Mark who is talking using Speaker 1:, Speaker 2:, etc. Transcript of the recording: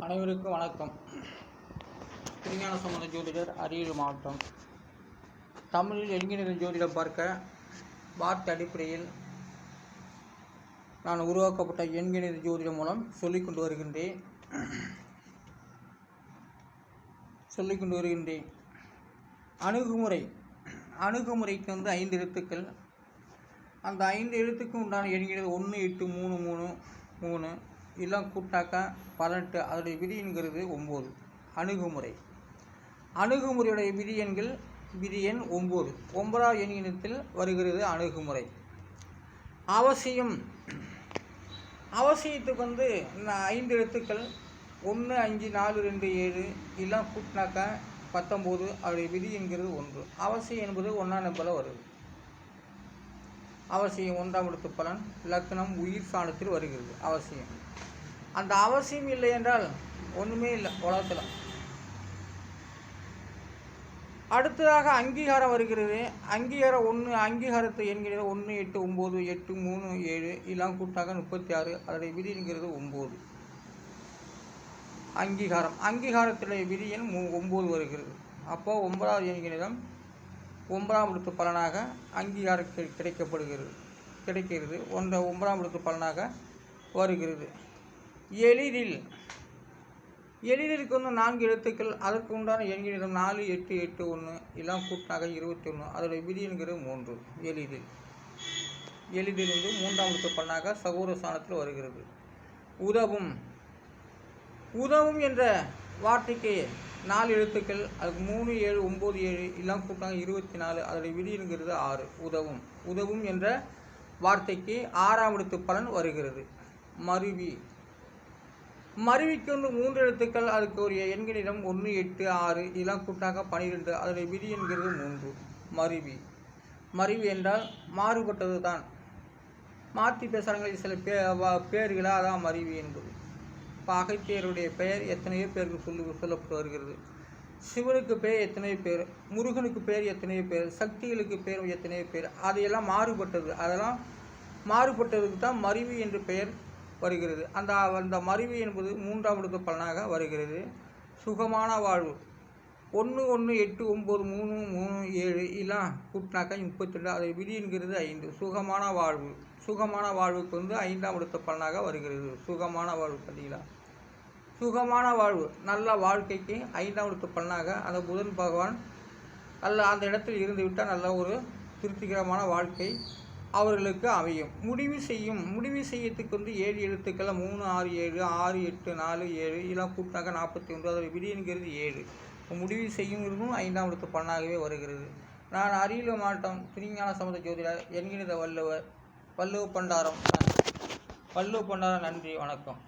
Speaker 1: அனைவருக்கும் வணக்கம். திருஞான சம்பந்த ஜோதிடர், அரியலூர் மாவட்டம். தமிழில் எண்கிணறு ஜோதிடம் பார்த்த அடிப்படையில் நான் உருவாக்கப்பட்ட எண்கிணறு ஜோதிடம் மூலம் சொல்லிக் கொண்டு வருகின்றேன். அணுகுமுறைக்கு 5 எழுத்துக்கள். அந்த 5 எழுத்துக்கும் உண்டான எண்கிணறு 1, 8, 3, 3, 3 எல்லாம் கூட்டாக்கா 18. அதோடைய விதி என்கிறது 9. அணுகுமுறையுடைய விதி எண் 9. 9வது எண்ணினத்தில் வருகிறது அணுகுமுறை. அவசியத்துக்கு இந்த 5 எழுத்துக்கள் 1, 5, 4, 2, 7 எல்லாம் கூட்டினாக்கா 19. அதோடைய விதி என்கிறது 1. அவசியம் என்பது 1ஆம் நம்பரில் வருது. அவசியம் 1ஆம் இடத்து பலன், லக்னம், உயிர் ஸ்தானத்தில் வருகிறது அவசியம். அந்த அவசியம் இல்லை என்றால் ஒன்றுமே இல்லை உலகத்தில். அடுத்ததாக அங்கீகாரம் வருகிறது. அங்கீகாரம் 1. அங்கீகாரத்தை என்கிறது 1, 8, 9, 8, 3, 7 எல்லாம் கூட்டாக 36. அதனுடைய விதி என்கிறது 9. அங்கீகாரத்துடைய விதி எண் 9 வருகிறது. அப்போது 9வது எண்கிணம் 9ஆம் இடத்து பலனாக அங்கீகாரம் கிடைக்கிறது. 9ஆம் இடத்து பலனாக வருகிறது. எளிதிற்கு 4 எழுத்துக்கள். அதற்கு உண்டான எண்கிணம் 4, 8, 8, 1 எல்லாம் கூட்டாக 21. அதோடைய விதி என்கிறது 3. எளிதில் 3ஆம் இடத்து பலனாக சகோதர ஸ்தானத்தில் வருகிறது. உதவும் என்ற வார்த்தைக்கு 4 எழுத்துக்கள். அதுக்கு 3, 7, 9, 7 எல்லாம் கூட்டாக 24. அதோடைய விதி என்கிறது 6. உதவும் என்ற வார்த்தைக்கு 6ஆம் இடத்து பலன் வருகிறது. மருவிக்கு 3 எழுத்துக்கள். அதுக்கு ஒரு எண்கிணம் 1, 8, 6 இதெல்லாம் கூட்டாக 12. அதனுடைய விதி என்கிறது 3. மருவி என்றால் மாறுபட்டது தான். மாற்றி பேசுகிறாங்க சில பேர்களாக, அதான் மருவி என்பது. இப்போ அகத்தியருடைய பெயர் எத்தனையோ பேருக்கு சொல்லப்பட்டு வருகிறது. சிவனுக்கு பெயர் எத்தனையோ பேர், முருகனுக்கு பெயர் எத்தனையோ பேர், சக்திகளுக்கு பெயர் எத்தனையோ பேர். அதையெல்லாம் மாறுபட்டது. அதெல்லாம் மாறுபட்டதுக்கு தான் மருவி என்று பெயர் வருகிறது. அந்த மருவி என்பது 3ஆம் இடத்து பலனாக வருகிறது. சுகமான வாழ்வு 1, 1, 8, 9, 3, 3, 7 எல்லாம் கூட்டினாக்கா 32. அதை விதி என்கிறது 5. சுகமான வாழ்வுக்கு 5ஆம் இடத்து பலனாக வருகிறது. சுகமான வாழ்வு பார்த்தீங்களா? சுகமான வாழ்வு நல்ல வாழ்க்கைக்கு 5ஆம் இடத்து பலனாக அந்த புதன் பகவான் அந்த இடத்தில் இருந்து விட்டால் நல்ல ஒரு திருப்திகரமான வாழ்க்கை அவர்களுக்கு அமையும். முடிவு செய்யத்துக்கு 7 எழுத்துக்கள். 3, 6, 7, 6, 8, 4, 7 இதெல்லாம் கூட்டினாக்க 41. அதோட விதி என்கிறது 7. முடிவு செய்யும் 5ஆம் இடத்து பலனாகவே வருகிறது. நான் அரியலூர் மாவட்டம் திருஞான சம்பந்த ஜோதிடர், என்கிற வள்ளுவ பண்டாரம். நன்றி, வணக்கம்.